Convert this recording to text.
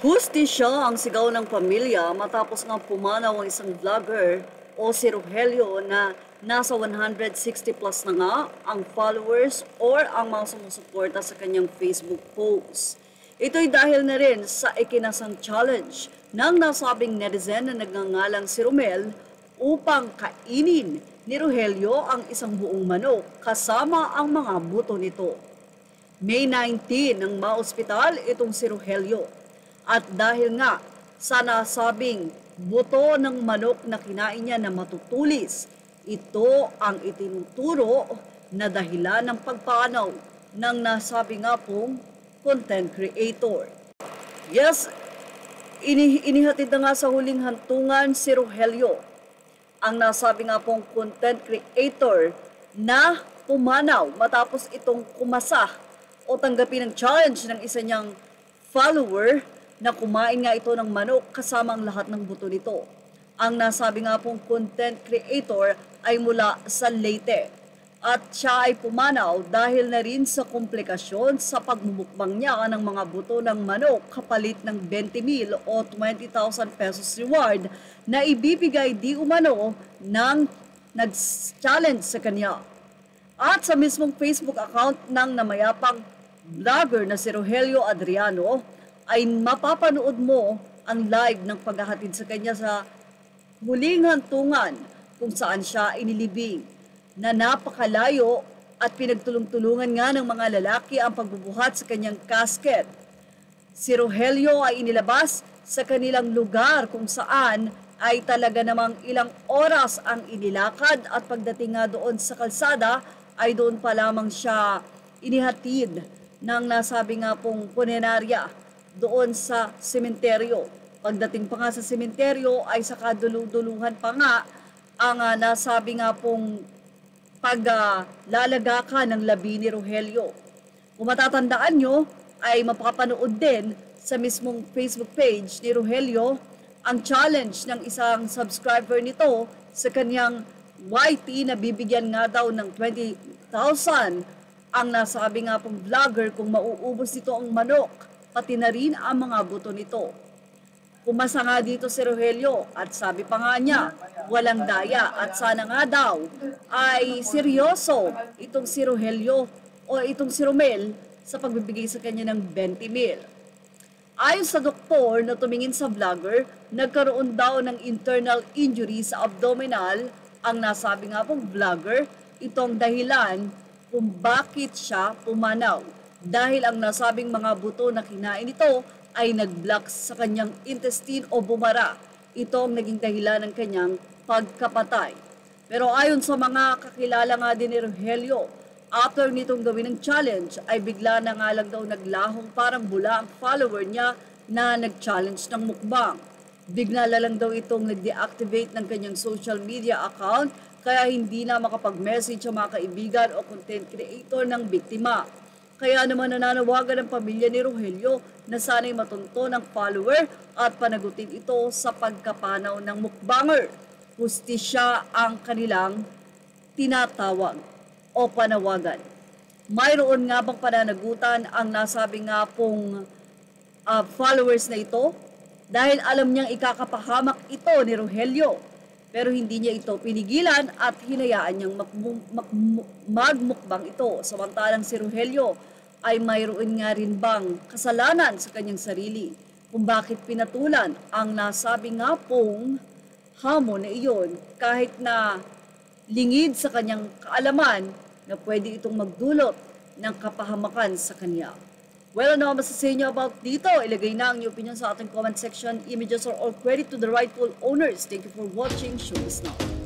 Hustisya ang sigaw ng pamilya matapos nga pumanaw ang isang vlogger o si Rogelio na nasa 160 plus na nga ang followers or ang mga sumusuporta sa kanyang Facebook post. Ito'y dahil na rin sa ikinasang challenge ng nasabing netizen na nagngangalang si Romel upang kainin ni Rogelio ang isang buong manok kasama ang mga buto nito. May 19 nang maospital itong si Rogelio. At dahil nga sa nasabing buto ng manok na kinain niya na matutulis, ito ang itinuturo na dahilan ng pagpanaw ng nasabi nga pong content creator. Yes, inihatid na nga sa huling hantungan si Rogelio, ang nasabi nga pong content creator na pumanaw matapos itong kumasa o tanggapin ang challenge ng isa niyang follower na kumain nga ito ng manok kasama ang lahat ng buto nito. Ang nasabi nga pong content creator ay mula sa Leyte at siya ay pumanaw dahil na rin sa komplikasyon sa pagmumukbang niya ng mga buto ng manok kapalit ng 20,000 o 20,000 pesos reward na ibibigay di umano ng nag-challenge sa kanya. At sa mismong Facebook account ng namayapang vlogger na si Rogelio Adriano, ay mapapanood mo ang live ng paghahatid sa kanya sa huling hantungan kung saan siya inilibing na napakalayo at pinagtulong-tulungan nga ng mga lalaki ang pagbubuhat sa kanyang casket. Si Rogelio ay inilabas sa kanilang lugar kung saan ay talaga namang ilang oras ang inilakad at pagdating nga doon sa kalsada ay doon pa lamang siya inihatid ng nasabi nga pong punerarya doon sa sementeryo. Pagdating pa nga sa sementeryo ay sa kaduluduluhan pa nga ang nasabi nga pong paglalagakan ng labi ni Rogelio. Kung matatandaan nyo ay mapapanood din sa mismong Facebook page ni Rogelio ang challenge ng isang subscriber nito sa kanyang YT na bibigyan nga daw ng 20,000 ang nasabi nga pong vlogger kung mauubos nito ang manok pati na rin ang mga buto nito. Pumasa nga dito si Rogelio at sabi pa nga niya, walang daya at sana nga daw ay seryoso itong si Rogelio o itong si Romel sa pagbibigay sa kanya ng 20,000. Ayon sa doktor na tumingin sa vlogger, nagkaroon daw ng internal injury sa abdominal ang nasabi nga pong vlogger, itong dahilan kung bakit siya pumanaw. Dahil ang nasabing mga buto na kinain ito ay nag-block sa kanyang intestine o bumara. Ito ang naging dahilan ng kanyang pagkapatay. Pero ayon sa mga kakilala nga din ni Rogelio, after nitong gawin ng challenge ay bigla na nga lang daw naglahong parang bula ang follower niya na nag-challenge ng mukbang. Bigla na lang daw itong nag-deactivate ng kanyang social media account kaya hindi na makapag-message sa mga kaibigan o content creator ng biktima. Kaya naman nananawagan ang pamilya ni Rogelio na sana'y matunto ng follower at panagutin ito sa pagkapanaw ng mukbanger. Hustisya ang kanilang tinatawag o panawagan. Mayroon nga bang pananagutan ang nasabi nga pong followers na ito? Dahil alam niyang ikakapahamak ito ni Rogelio. Pero hindi niya ito pinigilan at hinayaan niyang magmukbang ito. Samantalang si Rogelio ay mayroon nga rin bang kasalanan sa kanyang sarili kung bakit pinatulan ang nasabi nga pong hamon na iyon kahit na lingid sa kanyang kaalaman na pwede itong magdulot ng kapahamakan sa kanya. Well, ano ang masasabi niyo about dito? Ilagay na ang inyong opinion sa ating comment section, images or all credit to the rightful owners. Thank you for watching. Show us now.